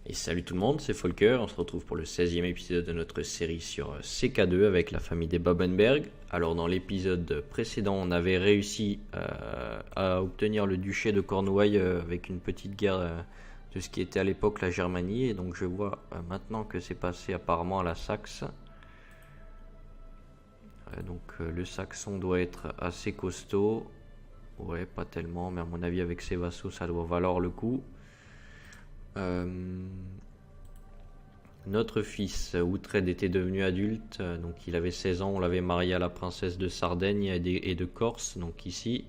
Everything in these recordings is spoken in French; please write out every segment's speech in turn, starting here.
Et salut tout le monde, c'est Volker, on se retrouve pour le 16e épisode de notre série sur CK2 avec la famille des Babenberg. Alors dans l'épisode précédent, on avait réussi à obtenir le duché de Cornouailles avec une petite guerre de ce qui était à l'époque la Germanie. Et donc je vois maintenant que c'est passé apparemment à la Saxe. Donc le Saxon doit être assez costaud. Ouais, pas tellement, mais à mon avis avec ses vassaux ça doit valoir le coup. Notre fils Oughtred était devenu adulte, donc il avait 16 ans, on l'avait marié à la princesse de Sardaigne et de Corse, donc ici.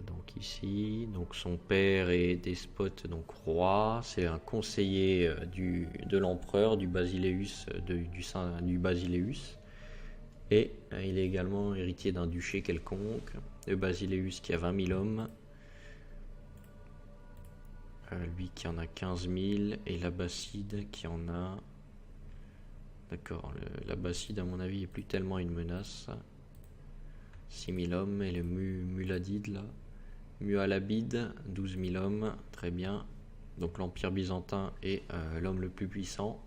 Donc ici, donc son père est despote, donc roi, c'est un conseiller de l'empereur, du Basileus, du Basileus. Et il est également héritier d'un duché quelconque, le Basileus qui a 20 000 hommes. Lui qui en a 15 000 et l'Abbasside qui en a... D'accord, l'Abbasside à mon avis est plus tellement une menace. 6 000 hommes et le Muladide là. Mualabide, 12 000 hommes, très bien. Donc l'Empire byzantin est l'homme le plus puissant.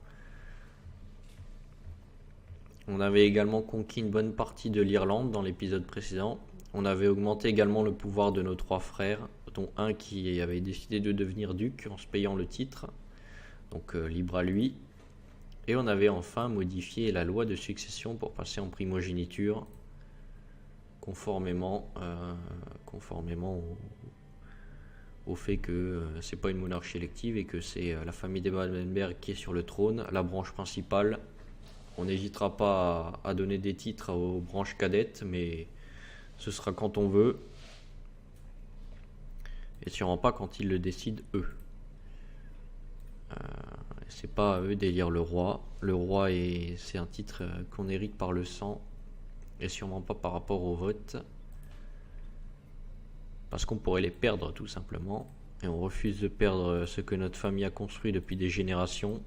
On avait également conquis une bonne partie de l'Irlande dans l'épisode précédent. On avait augmenté également le pouvoir de nos 3 frères, dont un qui avait décidé de devenir duc en se payant le titre, donc libre à lui. Et on avait enfin modifié la loi de succession pour passer en primogéniture, conformément au fait que c'est pas une monarchie élective et que c'est la famille des Babenberg qui est sur le trône, la branche principale. On n'hésitera pas à donner des titres aux branches cadettes, mais ce sera quand on veut. Et sûrement pas quand ils le décident eux. C'est pas à eux d'élire le roi. Le roi c'est un titre qu'on hérite par le sang. Et sûrement pas par rapport au vote. Parce qu'on pourrait les perdre tout simplement. Et on refuse de perdre ce que notre famille a construit depuis des générations.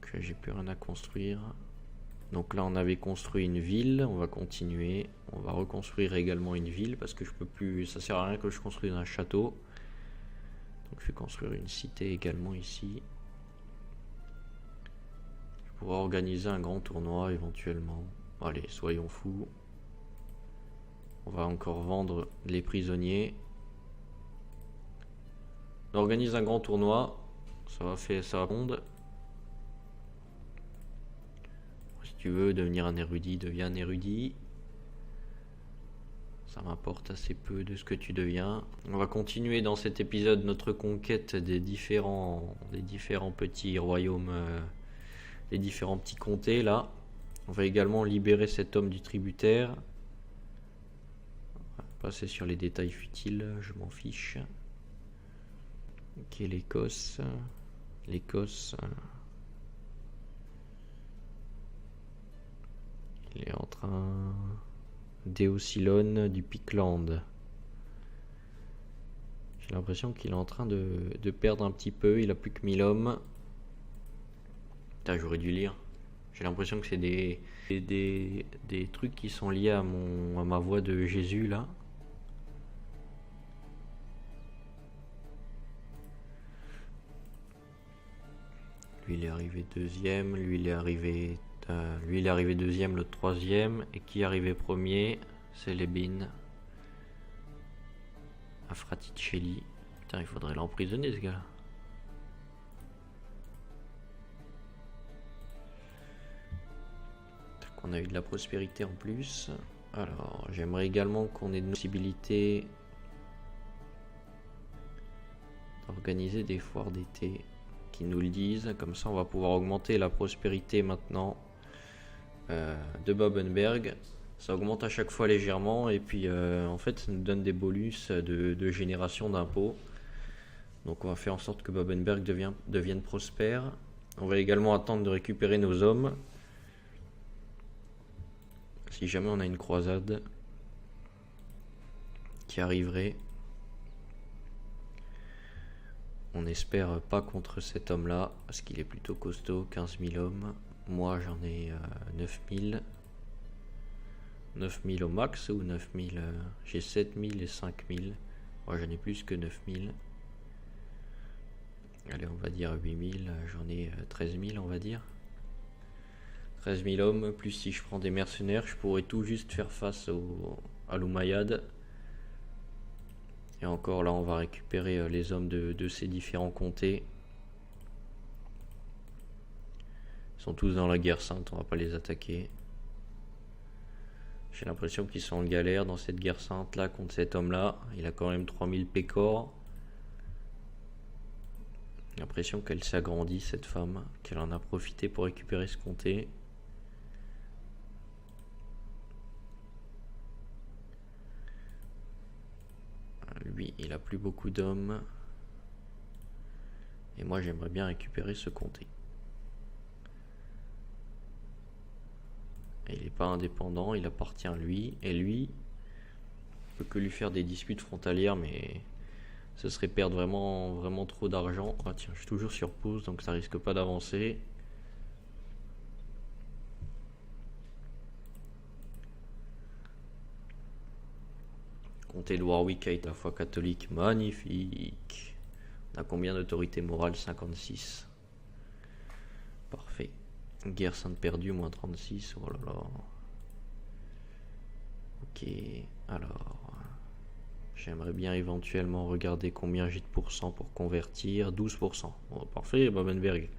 Donc j'ai plus rien à construire. Donc là on avait construit une ville, on va continuer, on va reconstruire également une ville parce que je peux plus, ça sert à rien que je construise un château. Donc je vais construire une cité également ici. Je pourrais organiser un grand tournoi éventuellement. Allez, soyons fous. On va encore vendre les prisonniers. On organise un grand tournoi, ça va rondre. Si tu veux devenir un érudit, deviens un érudit. Ça m'importe assez peu de ce que tu deviens. On va continuer dans cet épisode notre conquête des différents petits royaumes, des différents petits comtés là. On va également libérer cet homme du tributaire. On va passer sur les détails futiles, je m'en fiche. Ok, l'Écosse. Il est en train... Deocylone du Pictland. J'ai l'impression qu'il est en train de perdre un petit peu. Il a plus que 1000 hommes. Putain, j'aurais dû lire. J'ai l'impression que c'est des trucs qui sont liés à ma voix de Jésus là. Lui il est arrivé deuxième, lui il est arrivé deuxième, l'autre troisième. Et qui est arrivé premier? C'est Lebin. Afraticelli. Putain, il faudrait l'emprisonner ce gars-là. On a eu de la prospérité en plus. Alors, j'aimerais également qu'on ait une possibilité d'organiser des foires d'été qui nous le disent. Comme ça, on va pouvoir augmenter la prospérité maintenant de Babenberg. Ça augmente à chaque fois légèrement et puis en fait ça nous donne des bonus de génération d'impôts. Donc on va faire en sorte que Babenberg devienne prospère. On va également attendre de récupérer nos hommes. Si jamais on a une croisade qui arriverait. On espère pas contre cet homme là parce qu'il est plutôt costaud, 15 000 hommes. Moi j'en ai 9 000. 9000 au max ou 9000 j'ai 7000 et 5000. Moi j'en ai plus que 9000. Allez, on va dire 8000. J'en ai 13000, on va dire. 13 000 hommes, plus si je prends des mercenaires, je pourrais tout juste faire face à l'Umayyad. Et encore là, on va récupérer les hommes de ces différents comtés. Ils sont tous dans la guerre sainte, on va pas les attaquer. J'ai l'impression qu'ils sont en galère dans cette guerre sainte là contre cet homme là. Il a quand même 3000 pécores. J'ai l'impression qu'elle s'agrandit, cette femme, qu'elle en a profité pour récupérer ce comté. Lui, il a plus beaucoup d'hommes. Et moi, j'aimerais bien récupérer ce comté. Et il n'est pas indépendant, il appartient à lui. Et lui, on peut que lui faire des disputes frontalières, mais ce serait perdre vraiment trop d'argent. Ah tiens, je suis toujours sur pause, donc ça risque pas d'avancer. Comté de Warwick est à la fois catholique, magnifique. On a combien d'autorité morale? 56. Parfait. Guerre sainte perdue, moins 36. Oh là là. Ok, alors. J'aimerais bien éventuellement regarder combien j'ai de pourcents pour convertir. 12%. Bon, parfait, Babenberg.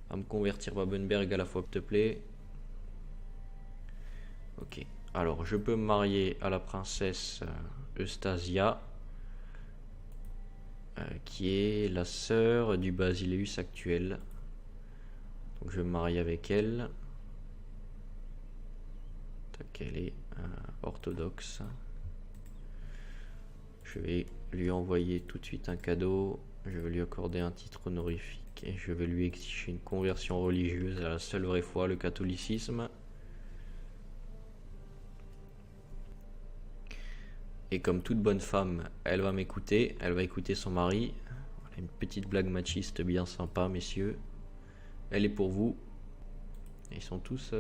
Va me convertir Babenberg à la fois, s'il te plaît. Ok. Alors, je peux me marier à la princesse Eustasia, qui est la sœur du Basileus actuel. Donc, je vais me marier avec elle. Tac, elle est orthodoxe. Je vais lui envoyer tout de suite un cadeau. Je vais lui accorder un titre honorifique et je vais lui exiger une conversion religieuse à la seule vraie foi, le catholicisme. Et comme toute bonne femme, elle va m'écouter, elle va écouter son mari. Voilà, une petite blague machiste bien sympa, messieurs. Elle est pour vous. Ils sont tous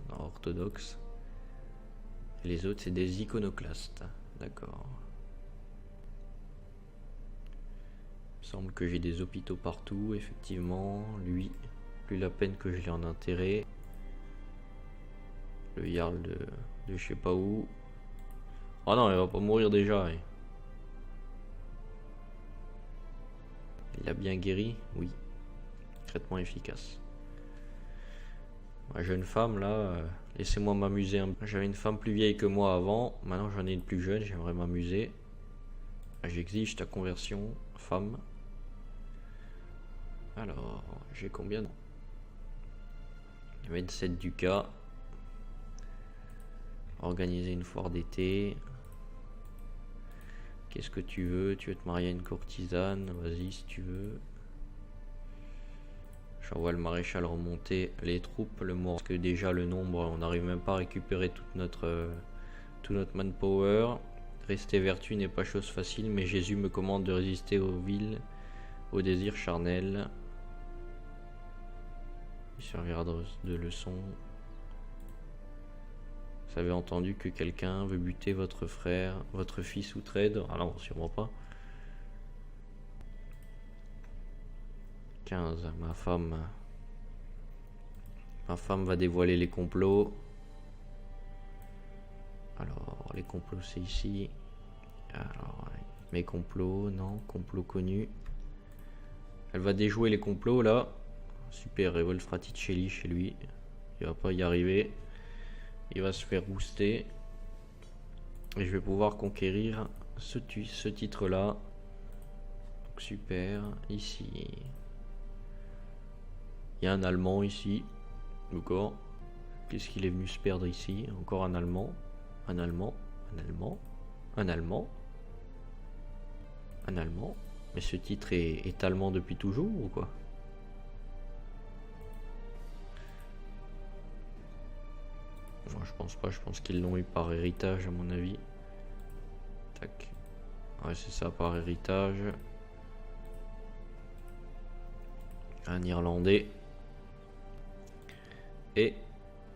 orthodoxes. Et les autres, c'est des iconoclastes. D'accord. Il me semble que j'ai des hôpitaux partout, effectivement. Lui, plus la peine que je l'ai en intérêt. Le Jarl de je sais pas où. Oh non, il va pas mourir déjà. Il a bien guéri? Oui. Traitement efficace. Ma jeune femme là, laissez-moi m'amuser un peu. J'avais une femme plus vieille que moi avant, maintenant j'en ai une plus jeune, j'aimerais m'amuser. J'exige ta conversion, femme. Alors, j'ai combien? 27 ducats. Organiser une foire d'été. Qu'est-ce que tu veux? Tu veux te marier à une courtisane? Vas-y si tu veux. J'envoie le maréchal remonter les troupes, le mort. Parce que déjà le nombre, on n'arrive même pas à récupérer tout notre manpower. Rester vertu n'est pas chose facile, mais Jésus me commande de résister aux villes, aux désirs charnels. Il servira de leçon. Vous avez entendu que quelqu'un veut buter votre frère, votre fils ou trade? Ah non, sûrement pas. 15, ma femme va dévoiler les complots. Alors, les complots c'est ici. Alors, mes complots, non, complots connus. Elle va déjouer les complots là. Super, Revolt Fraticelli chez lui. Il va pas y arriver. Il va se faire booster. Et je vais pouvoir conquérir ce titre là. Donc, super, ici. Il y a un Allemand ici. D'accord. Qu'est-ce qu'il est venu se perdre ici? Encore un Allemand. Un Allemand. Un Allemand. Un Allemand. Un Allemand. Mais ce titre est allemand depuis toujours ou quoi? Moi je pense pas, je pense qu'ils l'ont eu par héritage à mon avis. Tac. Ouais c'est ça, par héritage. Un Irlandais. Et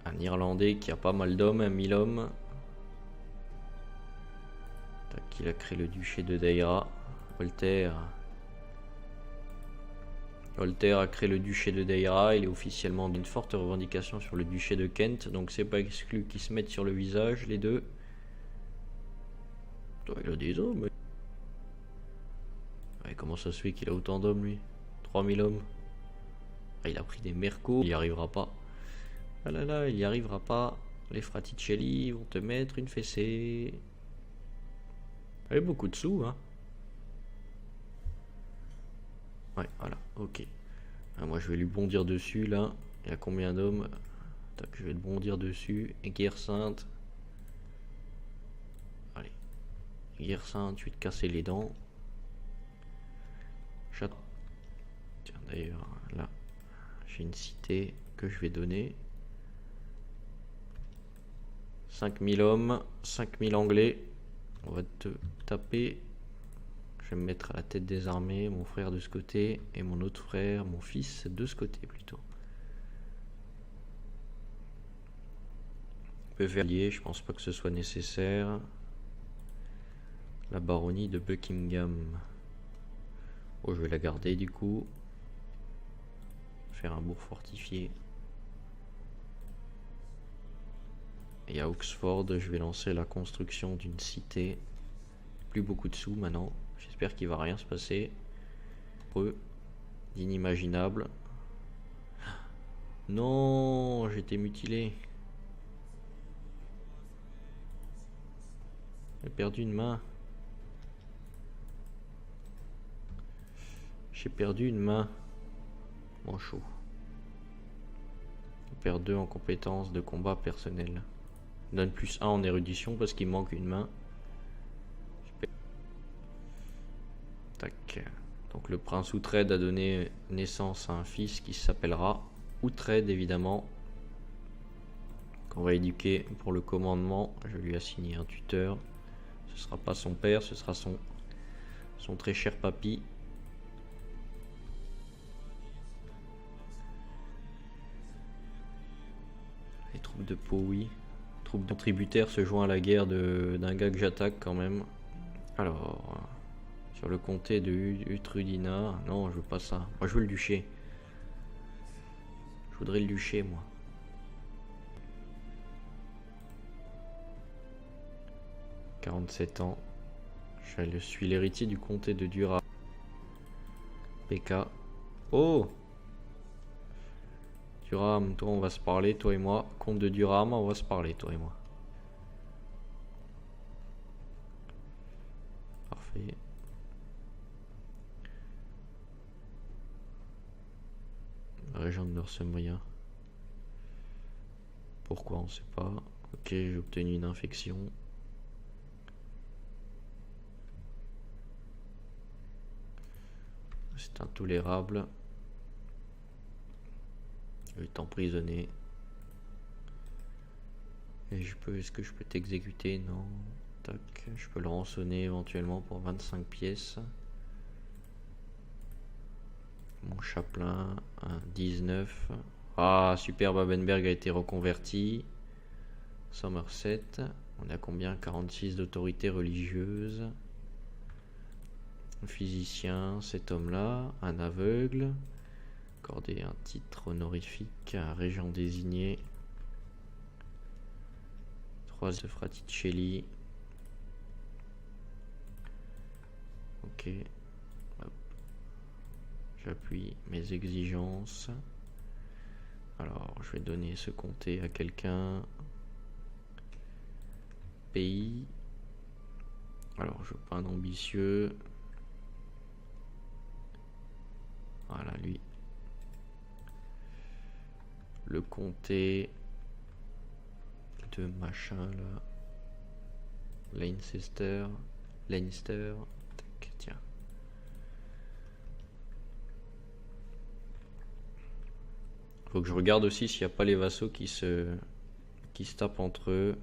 un Irlandais qui a pas mal d'hommes, 1000 hommes. qu'il a créé le duché de Daïra. Voltaire a créé le duché de Daïra. Il est officiellement d'une forte revendication sur le duché de Kent. Donc c'est pas exclu qu'ils se mettent sur le visage, les deux. Il a des hommes. Ouais, comment ça se fait qu'il a autant d'hommes, lui? 3000 hommes. Ah, il a pris des mercos. Il y arrivera pas. Ah là là, il y arrivera pas. Les Fraticelli vont te mettre une fessée. Avec beaucoup de sous, hein. Ouais, voilà, ok. Ah, moi, je vais lui bondir dessus, là. Il y a combien d'hommes? Tac, je vais le bondir dessus. Et guerre sainte. Allez. Guerre sainte, je vais te casser les dents. Tiens, d'ailleurs, là, j'ai une cité que je vais donner. 5000 hommes, 5000 anglais. On va te taper. Je vais me mettre à la tête des armées, mon frère de ce côté et mon autre frère, mon fils de ce côté plutôt. On peut faire lier, je pense pas que ce soit nécessaire. La baronnie de Buckingham. Oh, je vais la garder du coup. Faire un bourg fortifié. Et à Oxford, je vais lancer la construction d'une cité. Plus beaucoup de sous maintenant. J'espère qu'il va rien se passer. D'inimaginable. Non, j'ai été mutilé. J'ai perdu une main. J'ai perdu une main. Manchot. On perd 2 en compétences de combat personnel. On donne plus 1 en érudition parce qu'il manque une main. Tac. Donc le prince Outrade a donné naissance à un fils qui s'appellera Outrade évidemment. Qu'on va éduquer pour le commandement. Je vais lui assigner un tuteur. Ce sera pas son père, ce sera son très cher papy. Les troupes de Pau, oui. Troupes de tributaires se joint à la guerre d'un gars que j'attaque quand même. Alors, sur le comté de Utrudina. Non, je veux pas ça. Moi, je veux le duché. Je voudrais le duché, moi. « 47 ans. Je suis l'héritier du comté de Durham. PK. Oh! Durham, toi on va se parler, toi et moi. Comte de Durham, on va se parler, toi et moi. Parfait. Région de Northumbria. Pourquoi on sait pas. Ok, j'ai obtenu une infection. C'est intolérable. Je vais t'emprisonner. Et est-ce que je peux t'exécuter? Non. Tac, je peux le rançonner éventuellement pour 25 pièces. Mon chapelain, un 19. Ah, super, Babenberg a été reconverti. Somerset, on a combien? 46 d'autorité religieuse. Un physicien, cet homme-là, un aveugle. Accorder un titre honorifique à un régent désigné. 3 de Fraticelli. Ok. J'appuie mes exigences. Alors, je vais donner ce comté à quelqu'un. Pays. Alors, je veux pas un ambitieux. Voilà, lui. Le comté de machin, là. Lannister. Tac, tiens. Faut que je regarde aussi s'il n'y a pas les vassaux qui se tapent entre eux.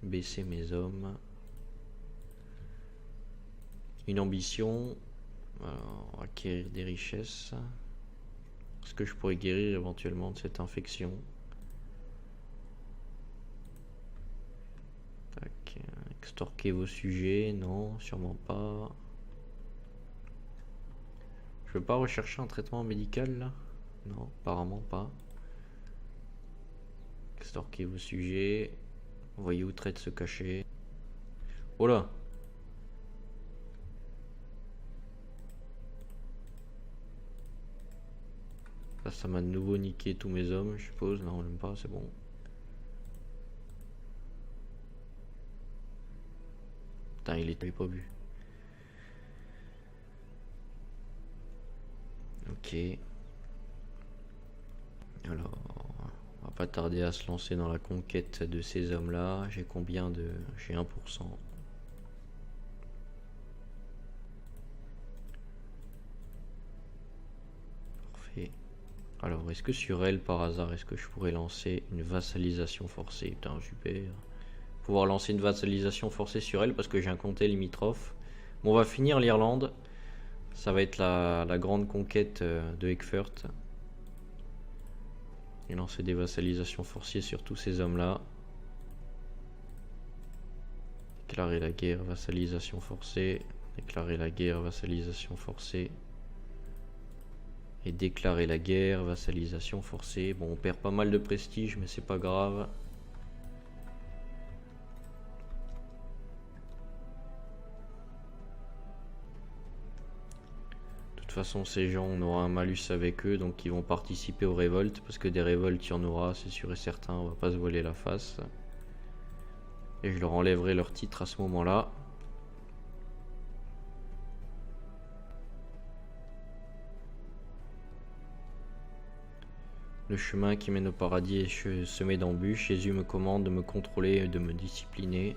Baisser mes hommes. Une ambition. Alors, acquérir des richesses. Est-ce que je pourrais guérir éventuellement de cette infection? Tac. Extorquer vos sujets? Non, sûrement pas. Je veux pas rechercher un traitement médical là? Non, apparemment pas. Extorquer vos sujets. Voyez où traite se cacher. Oh là! Ça m'a de nouveau niqué tous mes hommes, je suppose. Non, même pas, c'est bon. Putain, il était pas vu. Ok. Alors, on va pas tarder à se lancer dans la conquête de ces hommes-là. J'ai combien de... J'ai 1%. Parfait. Alors, est-ce que sur elle, par hasard, est-ce que je pourrais lancer une vassalisation forcée? Putain, super. Pouvoir lancer une vassalisation forcée sur elle parce que j'ai un comté limitrophe. Bon, on va finir l'Irlande. Ça va être la grande conquête de Eckfurt. Et lancer des vassalisations forcées sur tous ces hommes-là. Déclarer la guerre, vassalisation forcée. Déclarer la guerre, vassalisation forcée. Et déclarer la guerre, vassalisation forcée. Bon, on perd pas mal de prestige, mais c'est pas grave. De toute façon, ces gens, on aura un malus avec eux, donc ils vont participer aux révoltes, parce que des révoltes, il y en aura, c'est sûr et certain, on va pas se voiler la face. Et je leur enlèverai leur titre à ce moment-là. Le chemin qui mène au paradis est semé d'embûches. Jésus me commande de me contrôler et de me discipliner.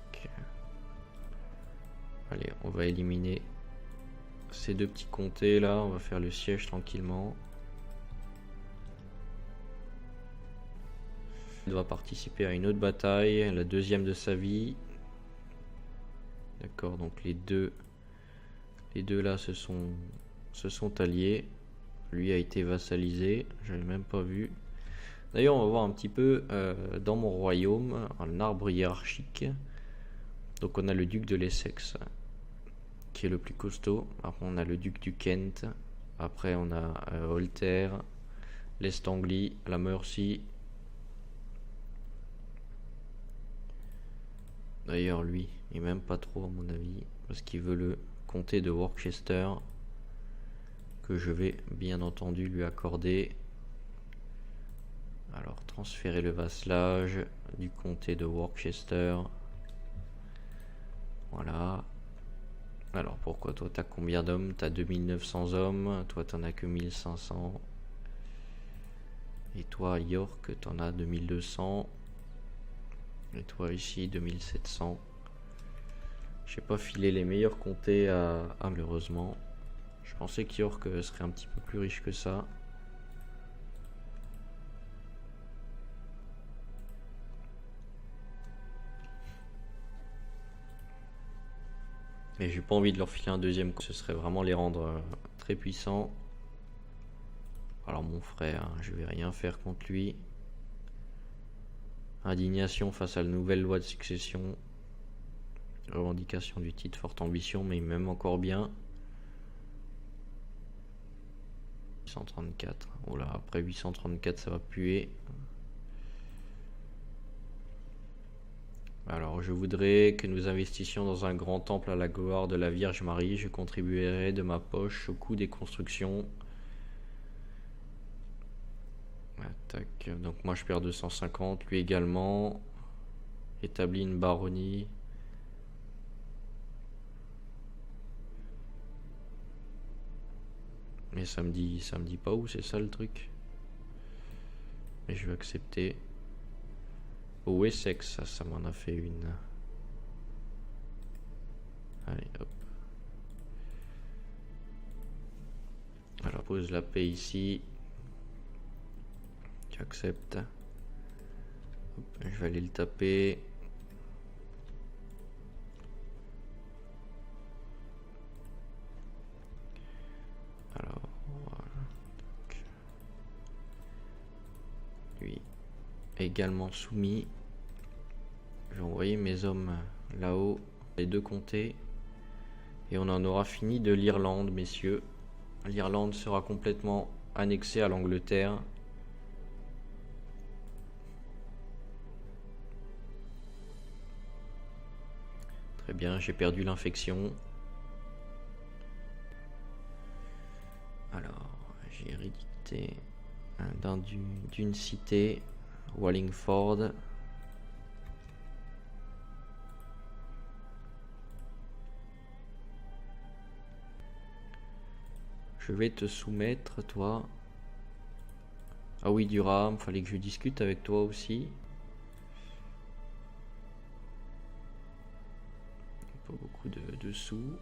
Okay. Allez, on va éliminer ces deux petits comtés là. On va faire le siège tranquillement. Il doit participer à une autre bataille, la deuxième de sa vie. D'accord, donc les deux là se sont alliés. Lui a été vassalisé, j'avais même pas vu. D'ailleurs, on va voir un petit peu dans mon royaume, un arbre hiérarchique. Donc on a le duc de l'Essex, qui est le plus costaud. Après on a le duc du Kent. Après on a Voltaire, l'Est Anglie, la Mercie. D'ailleurs lui, il est même pas trop à mon avis, parce qu'il veut le comté de Worcester, que je vais bien entendu lui accorder. Alors transférer le vasselage du comté de Worcester. Voilà. Alors pourquoi toi t'as combien d'hommes? T'as 2900 hommes, toi t'en as que 1500. Et toi York t'en as 2200. Et toi ici 2700. J'ai pas filé les meilleurs comtés à malheureusement. Je pensais qu'York serait un petit peu plus riche que ça. Mais j'ai pas envie de leur filer un deuxième, ce serait vraiment les rendre très puissants. Alors mon frère, je vais rien faire contre lui. Indignation face à la nouvelle loi de succession. Revendication du titre, forte ambition, mais il m'aime encore bien. 834. Oh là, après 834, ça va puer. Alors, je voudrais que nous investissions dans un grand temple à la gloire de la Vierge Marie. Je contribuerai de ma poche au coût des constructions. Attaque. Donc moi je perds 250, lui également. Établit une baronnie. Mais ça me dit pas où, c'est ça le truc. Mais je vais accepter. Au Essex, ça m'en a fait une. Allez, hop. Alors pose la paix ici. Tu acceptes. Hop, je vais aller le taper. également soumis. Je vais envoyer mes hommes là-haut, les deux comtés. Et on en aura fini de l'Irlande, messieurs. L'Irlande sera complètement annexée à l'Angleterre. Très bien, j'ai perdu l'infection. Alors, j'ai hérédité d'une cité, Wallingford. Je vais te soumettre, toi. Ah oui, Durham, fallait que je discute avec toi aussi. Pas beaucoup de sous.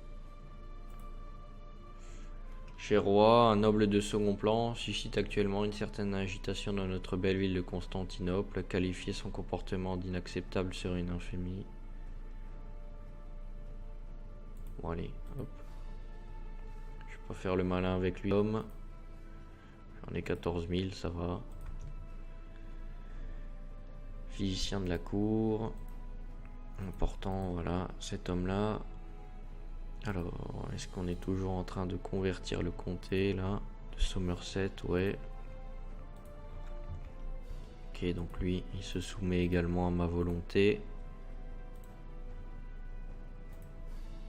Cher roi, un noble de second plan suscite actuellement une certaine agitation dans notre belle ville de Constantinople. Qualifier son comportement d'inacceptable serait une infamie. Bon allez, hop. Je vais pas faire le malin avec lui. J'en ai 14 000, ça va. Physicien de la cour. Important, voilà, cet homme-là. Alors, est-ce qu'on est toujours en train de convertir le comté, là, de Somerset? Ouais. Ok, donc lui, il se soumet également à ma volonté.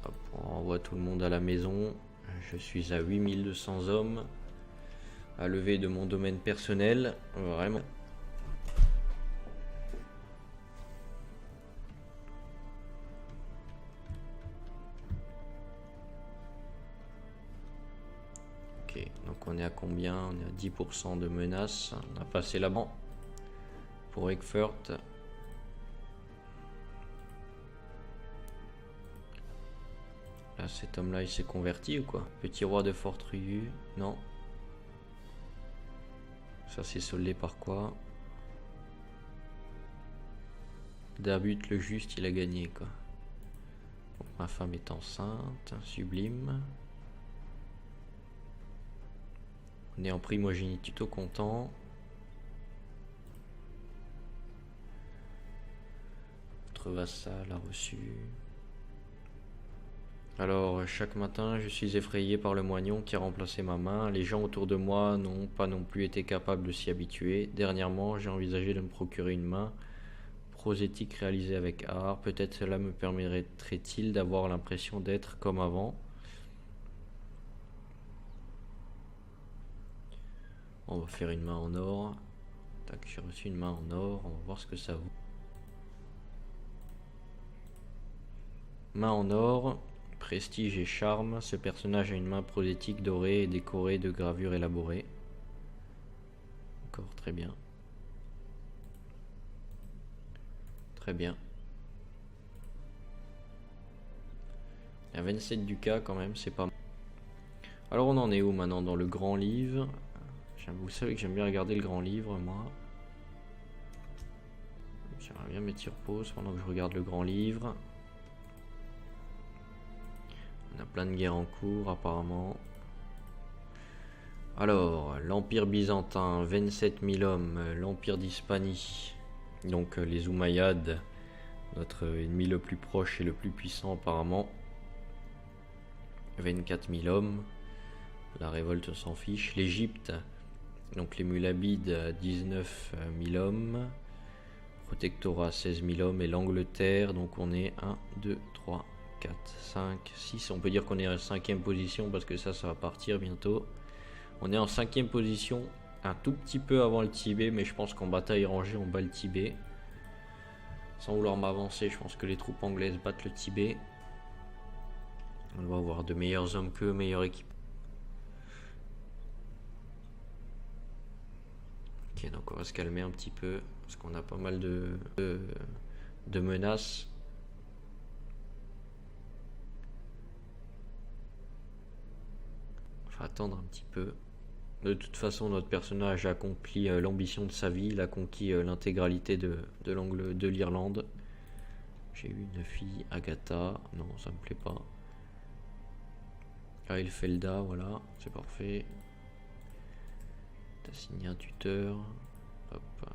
Hop, on renvoie tout le monde à la maison. Je suis à 8200 hommes. À lever de mon domaine personnel. Vraiment. Ok, donc on est à combien? On est à 10% de menaces. On a passé là-bas. Pour Eckfurt. Là, cet homme-là, il s'est converti ou quoi? Petit roi de Fortriu. Non. Ça s'est soldé par quoi? D'Abut le juste, il a gagné quoi. Donc, ma femme est enceinte. Sublime. On est en primogéniture, plutôt content. Votre vassal a reçu. Alors, chaque matin, je suis effrayé par le moignon qui a remplacé ma main. Les gens autour de moi n'ont pas non plus été capables de s'y habituer. Dernièrement, j'ai envisagé de me procurer une main prosétique réalisée avec art. Peut-être cela me permettrait-il d'avoir l'impression d'être comme avant. On va faire une main en or. Tac, j'ai reçu une main en or. On va voir ce que ça vaut. Main en or. Prestige et charme. Ce personnage a une main prosétique dorée et décorée de gravures élaborées. D'accord, très bien. Très bien. Il y a 27 ducats quand même, c'est pas mal. Alors on en est où maintenant dans le grand livre? Vous savez que j'aime bien regarder le grand livre, moi. J'aimerais bien mettre sur pause pendant que je regarde le grand livre. On a plein de guerres en cours apparemment. Alors, l'Empire byzantin, 27 000 hommes. L'Empire d'Hispanie, donc les Umayyads, notre ennemi le plus proche et le plus puissant apparemment. 24 000 hommes. La révolte s'en fiche. L'Égypte, donc les Mulabides, 19 000 hommes. Protectorat, 16 000 hommes. Et l'Angleterre, donc on est 1, 2, 3, 4, 5, 6. On peut dire qu'on est en 5e position parce que ça va partir bientôt. On est en 5e position, un tout petit peu avant le Tibet, mais je pense qu'en bataille rangée, on bat le Tibet. Sans vouloir m'avancer, je pense que les troupes anglaises battent le Tibet. On va avoir de meilleurs hommes qu'eux, meilleure équipe. Ok, donc on va se calmer un petit peu, parce qu'on a pas mal de menaces. On va attendre un petit peu. De toute façon, notre personnage a accompli l'ambition de sa vie. Il a conquis l'intégralité de l'Irlande. J'ai eu une fille, Agatha. Non, ça me plaît pas. Aelfelda, voilà, c'est parfait. T'as signé un tuteur. Hop.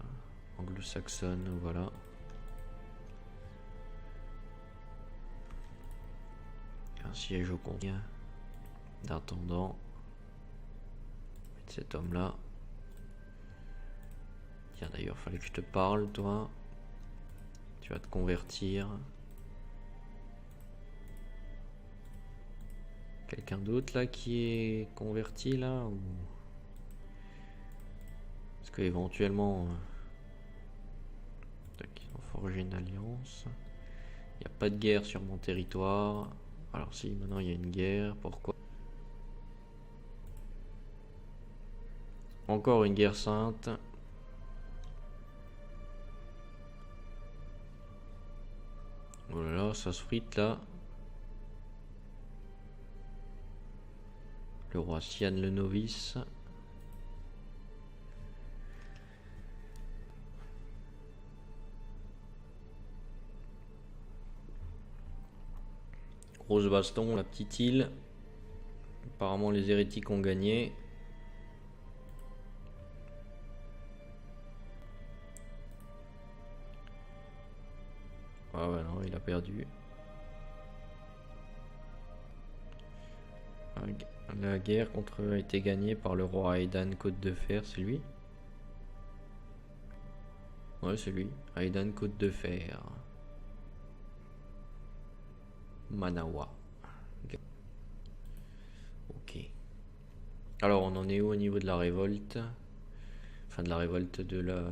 anglo-saxonne, voilà. Un siège au conseil d'intendant. Cet homme là. Tiens, d'ailleurs fallait que je te parle, toi. Tu vas te convertir. Quelqu'un d'autre là qui est converti là ou... Parce que éventuellement ils ont forgé une alliance. Il n'y a pas de guerre sur mon territoire. Alors si, maintenant il y a une guerre. Pourquoi? Encore une guerre sainte. Oh là là, ça se frite là. Le roi Sian le novice. Grosse baston, la petite île. Apparemment les hérétiques ont gagné. Ah ouais non, il a perdu. La guerre contre eux a été gagnée par le roi Aidan Côte de Fer, c'est lui? Ouais, c'est lui. Aidan Côte de Fer. Manawa. Ok. Alors on en est où au niveau de la révolte? Enfin de la révolte de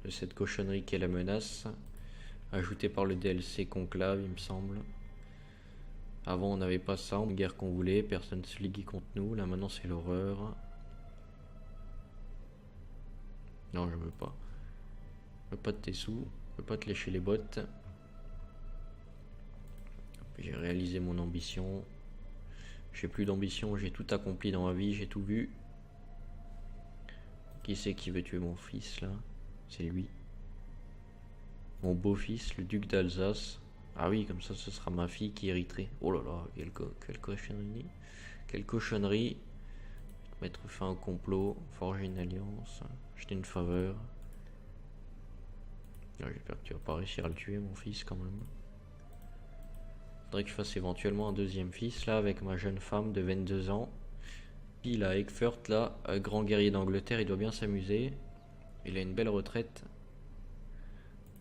cette cochonnerie qui est la menace. Ajoutée par le DLC Conclave, il me semble. Avant on n'avait pas ça, on guerre qu'on voulait, personne ne se liguait contre nous. Là maintenant c'est l'horreur. Non, je veux pas. Je veux pas de tes sous, je veux pas te lécher les bottes. J'ai réalisé mon ambition. J'ai plus d'ambition, j'ai tout accompli dans ma vie, j'ai tout vu. Qui c'est qui veut tuer mon fils là? C'est lui. Mon beau-fils, le duc d'Alsace. Ah oui, comme ça ce sera ma fille qui hériterait. Oh là là, quelle cochonnerie. Quelle cochonnerie. Mettre fin au complot, forger une alliance, acheter une faveur. J'espère que tu vas pas réussir à le tuer mon fils quand même. Faudrait que je fasse éventuellement un deuxième fils là avec ma jeune femme de 22 ans. Puis là, Eckfurt là, grand guerrier d'Angleterre, il doit bien s'amuser. Il a une belle retraite.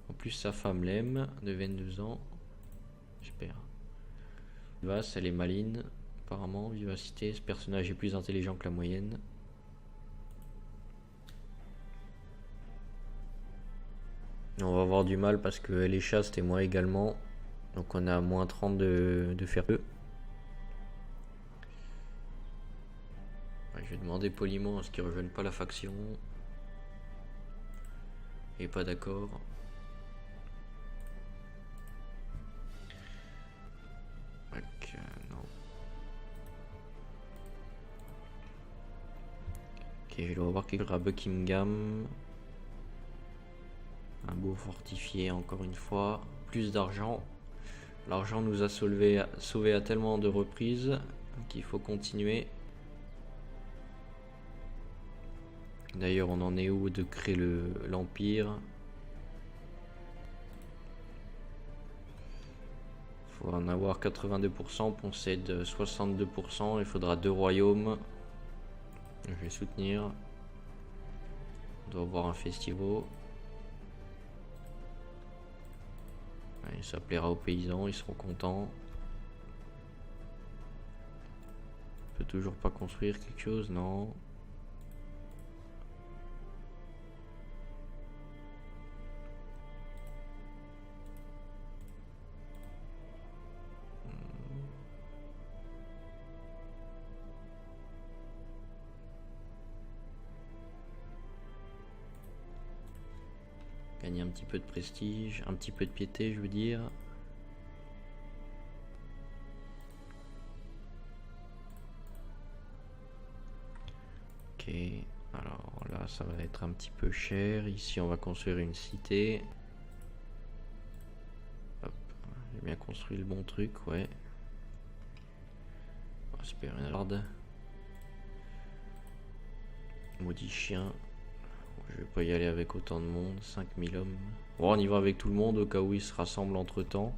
En plus sa femme l'aime, de 22 ans. J'espère. Vivace, elle est maline. Apparemment, vivacité, ce personnage est plus intelligent que la moyenne. On va avoir du mal parce qu'elle est chaste et moi également. Donc on a moins 30 de faire peu. Ouais, je vais demander poliment à ce qu'ils ne rejoignent pas la faction. Et pas d'accord. Ok, non. Ok, je dois avoir quelque chose à Buckingham. Un beau fortifié encore une fois. Plus d'argent. L'argent nous a sauvé à tellement de reprises qu'il faut continuer. D'ailleurs, on en est où de créer l'Empire? Il faut en avoir 82%, poncède 62%, il faudra 2 royaumes. Je vais soutenir. On doit avoir un festival. Ça plaira aux paysans, ils seront contents. On peut toujours pas construire quelque chose, non. Gagner un petit peu de prestige, un petit peu de piété, je veux dire. Ok, alors là ça va être un petit peu cher. Ici on va construire une cité. Hop, j'ai bien construit le bon truc, ouais. On va se faire une horde. Maudit chien. Je vais pas y aller avec autant de monde. 5000 hommes. Bon, on y va avec tout le monde au cas où ils se rassemblent entre temps.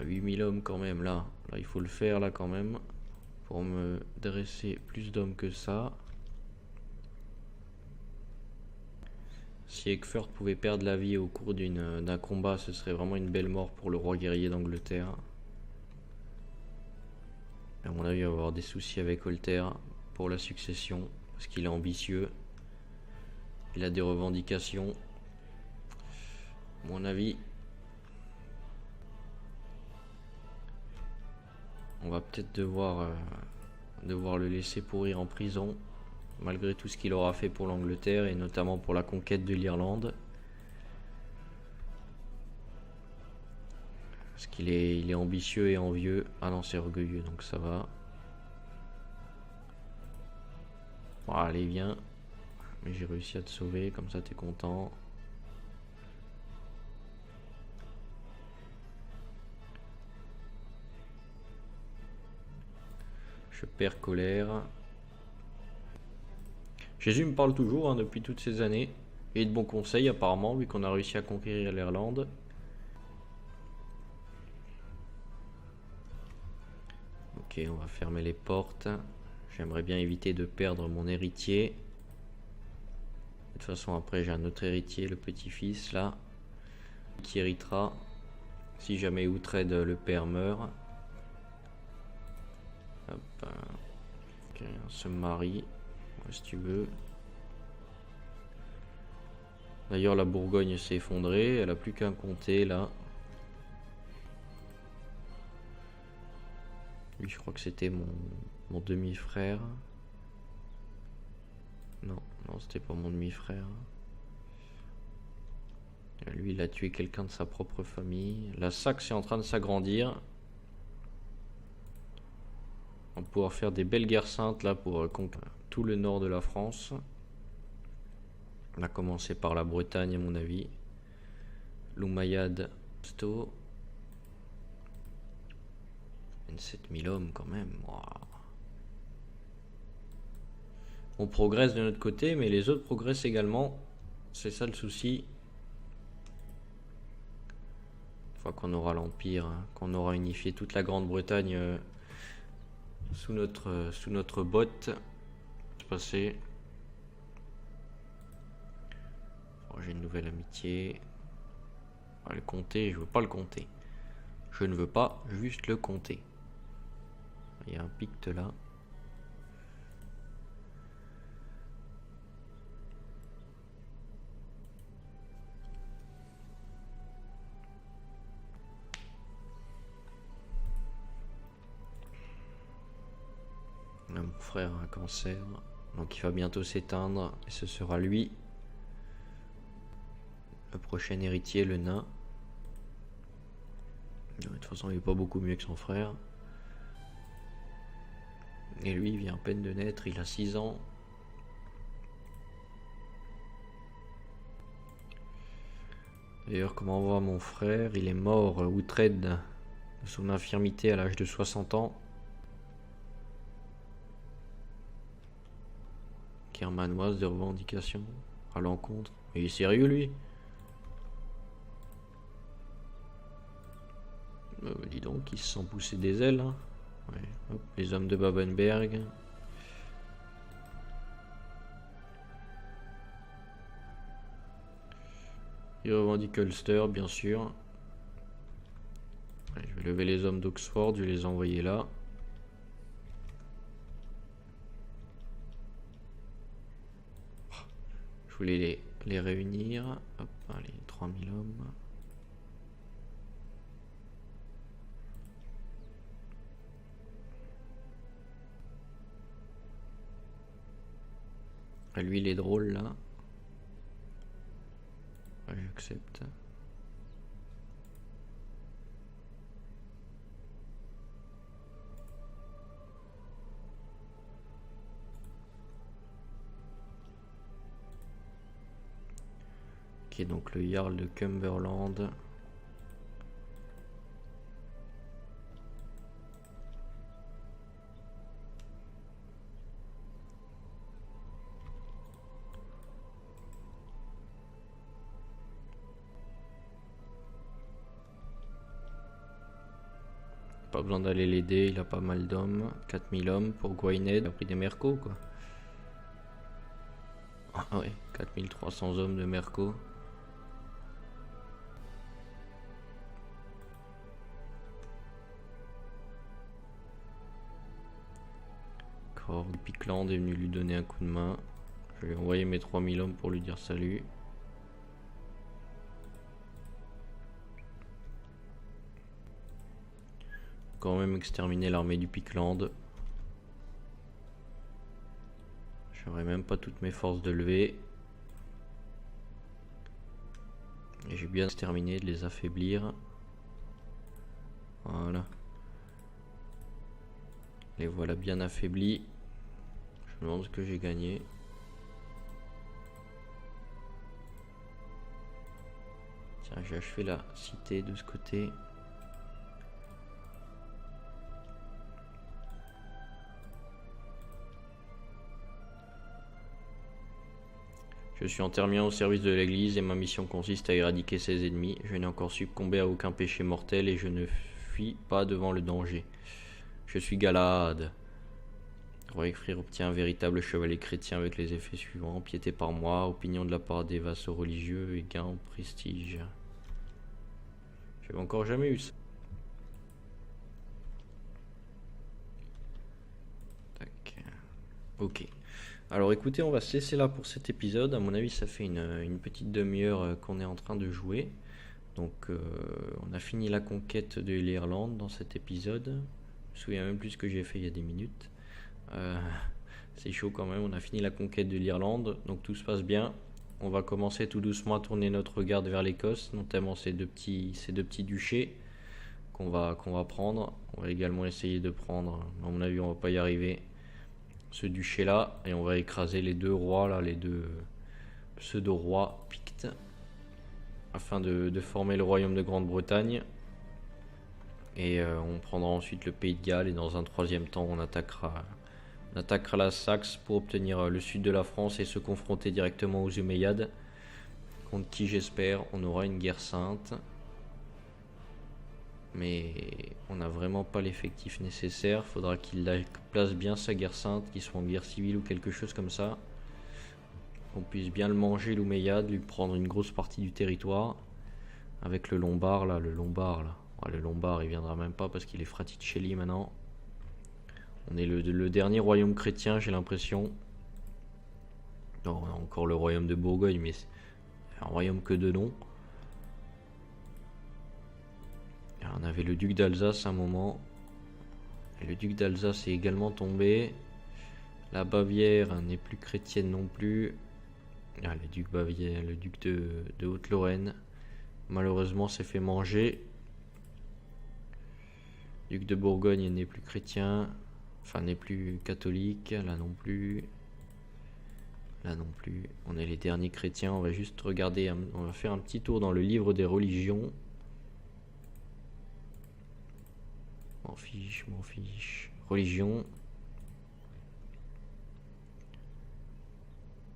8000 hommes quand même là. Là il faut le faire là quand même. Pour me dresser plus d'hommes que ça. Si Eckford pouvait perdre la vie au cours d'un combat, ce serait vraiment une belle mort pour le roi guerrier d'Angleterre. À mon avis, il va y avoir des soucis avec Holter pour la succession, parce qu'il est ambitieux. Il a des revendications. À mon avis, on va peut-être devoir le laisser pourrir en prison, malgré tout ce qu'il aura fait pour l'Angleterre, et notamment pour la conquête de l'Irlande. Parce qu'il est ambitieux et envieux. Ah non, c'est orgueilleux, donc ça va. Bon, allez, viens. Mais j'ai réussi à te sauver, comme ça t'es content. Je perds colère. Jésus me parle toujours depuis toutes ces années. Et de bons conseils apparemment, vu qu'on a réussi à conquérir l'Irlande. Ok, on va fermer les portes. J'aimerais bien éviter de perdre mon héritier. De toute façon, après, j'ai un autre héritier, le petit-fils, là, qui héritera si jamais Uhtred, le père, meurt. Hop. Ok, on se marie, si tu veux. D'ailleurs, la Bourgogne s'est effondrée. Elle a plus qu'un comté, là. Lui, je crois que c'était mon demi-frère. Non, non, c'était pas mon demi-frère. Lui, il a tué quelqu'un de sa propre famille. La Saxe est en train de s'agrandir. On va pouvoir faire des belles guerres saintes là pour conquérir tout le nord de la France. On a commencé par la Bretagne à mon avis. L'Umayyad, Sto. 27 000 hommes quand même. Wow. On progresse de notre côté, mais les autres progressent également. C'est ça le souci. Une fois qu'on aura l'Empire, hein, qu'on aura unifié toute la Grande-Bretagne sous notre botte. Se passer. Oh, j'ai une nouvelle amitié. On va le compter, je veux pas le compter. Je ne veux pas juste le compter. Il y a un picte là. Mon frère a un cancer, donc il va bientôt s'éteindre, et ce sera lui, le prochain héritier, le nain. De toute façon, il est pas beaucoup mieux que son frère. Et lui, il vient à peine de naître, il a 6 ans. D'ailleurs, comment on voit mon frère, il est mort, Uhtred, de son infirmité à l'âge de 60 ans. Kermanoise de revendication à l'encontre. Il est sérieux lui? Dis donc, ils se sont poussés des ailes. Hein. Ouais. Hop, les hommes de Babenberg. Ils revendiquent Ulster, bien sûr. Ouais, je vais lever les hommes d'Oxford, je vais les envoyer là. Je voulais les réunir. Hop, allez, 3000 hommes. Ah, lui, il est drôle là. Ouais, j'accepte. Ok, donc le Jarl de Cumberland. Pas besoin d'aller l'aider, il a pas mal d'hommes. 4000 hommes pour Gwynedd. Il a pris des mercos quoi. Ah ouais, 4300 hommes de merco. Picland est venu lui donner un coup de main. Je vais envoyer mes 3000 hommes pour lui dire salut. Quand même exterminer l'armée du Picland. J'aurais même pas toutes mes forces de lever. Et j'ai bien exterminé de les affaiblir. Voilà. Les voilà bien affaiblis. Je me demande ce que j'ai gagné. Tiens, j'ai achevé la cité de ce côté. Je suis intermien au service de l'église et ma mission consiste à éradiquer ses ennemis. Je n'ai encore succombé à aucun péché mortel et je ne fuis pas devant le danger. Je suis Galahad. Royfrire obtient un véritable chevalier chrétien avec les effets suivants: piété par moi, opinion de la part des vassaux religieux et gain en prestige. J'avais encore jamais eu ça. Tac. Ok. Alors écoutez, on va se laisser là pour cet épisode. À mon avis, ça fait une petite demi-heure qu'on est en train de jouer. Donc on a fini la conquête de l'Irlande dans cet épisode. Je me souviens même plus ce que j'ai fait il y a des minutes. C'est chaud quand même, on a fini la conquête de l'Irlande, donc tout se passe bien. On va commencer tout doucement à tourner notre regard vers l'Écosse, notamment ces deux petits duchés qu'on va prendre. On va également essayer de prendre, à mon avis on va pas y arriver, ce duché là, et on va écraser les deux rois là, les deux pseudo-rois pictes, afin de former le royaume de Grande-Bretagne. Et on prendra ensuite le pays de Galles, et dans un troisième temps on attaquera la Saxe pour obtenir le sud de la France et se confronter directement aux Umayyads, contre qui j'espère on aura une guerre sainte. Mais on n'a vraiment pas l'effectif nécessaire, faudra qu'il place bien sa guerre sainte, qu'il soit en guerre civile ou quelque chose comme ça. Qu'on puisse bien le manger l'Umayyad, lui prendre une grosse partie du territoire. Avec le Lombard là, le Lombard il viendra même pas parce qu'il est Fraticelli maintenant. On est le dernier royaume chrétien, j'ai l'impression. Non, on a encore le royaume de Bourgogne, mais c'est un royaume que de nom. Et on avait le duc d'Alsace à un moment. Et le duc d'Alsace est également tombé. La Bavière n'est plus chrétienne non plus. Ah, le duc Bavière, le duc de Haute-Lorraine, malheureusement s'est fait manger. Duc de Bourgogne n'est plus chrétien. Enfin, n'est plus catholique, là non plus. Là non plus. On est les derniers chrétiens. On va juste regarder, on va faire un petit tour dans le livre des religions. M'en fiche. Religion.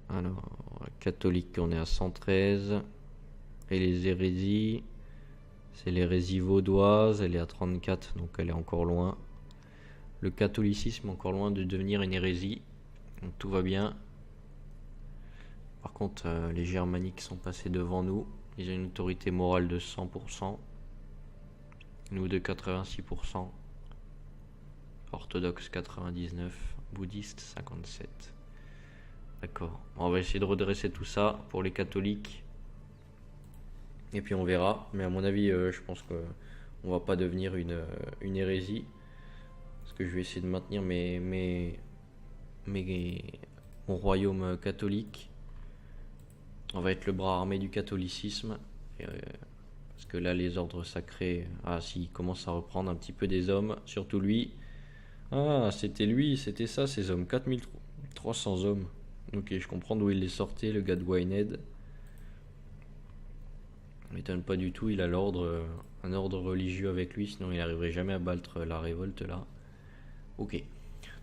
Alors, catholique, on est à 113. Et les hérésies, c'est l'hérésie vaudoise, elle est à 34, donc elle est encore loin. Le catholicisme encore loin de devenir une hérésie, donc tout va bien. Par contre, les germaniques sont passés devant nous, ils ont une autorité morale de 100%, nous de 86%, orthodoxe 99, bouddhiste 57. D'accord, on va essayer de redresser tout ça pour les catholiques. Et puis on verra, mais à mon avis, je pense qu'on va pas devenir une hérésie. Parce que je vais essayer de maintenir mon royaume catholique. On va être le bras armé du catholicisme. Parce que là, les ordres sacrés, s'ils commencent à reprendre un petit peu des hommes, surtout lui. Ah, c'était lui, c'était ça, ces hommes, 4300 hommes. Ok, je comprends d'où il les sortait, le gars de Gwynedd. Ça m'étonne pas du tout, il a un ordre religieux avec lui, sinon il n'arriverait jamais à battre la révolte là. Ok,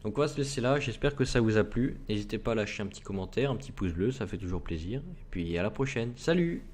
donc on va se laisser là, j'espère que ça vous a plu. N'hésitez pas à lâcher un petit commentaire, un petit pouce bleu, ça fait toujours plaisir. Et puis à la prochaine, salut!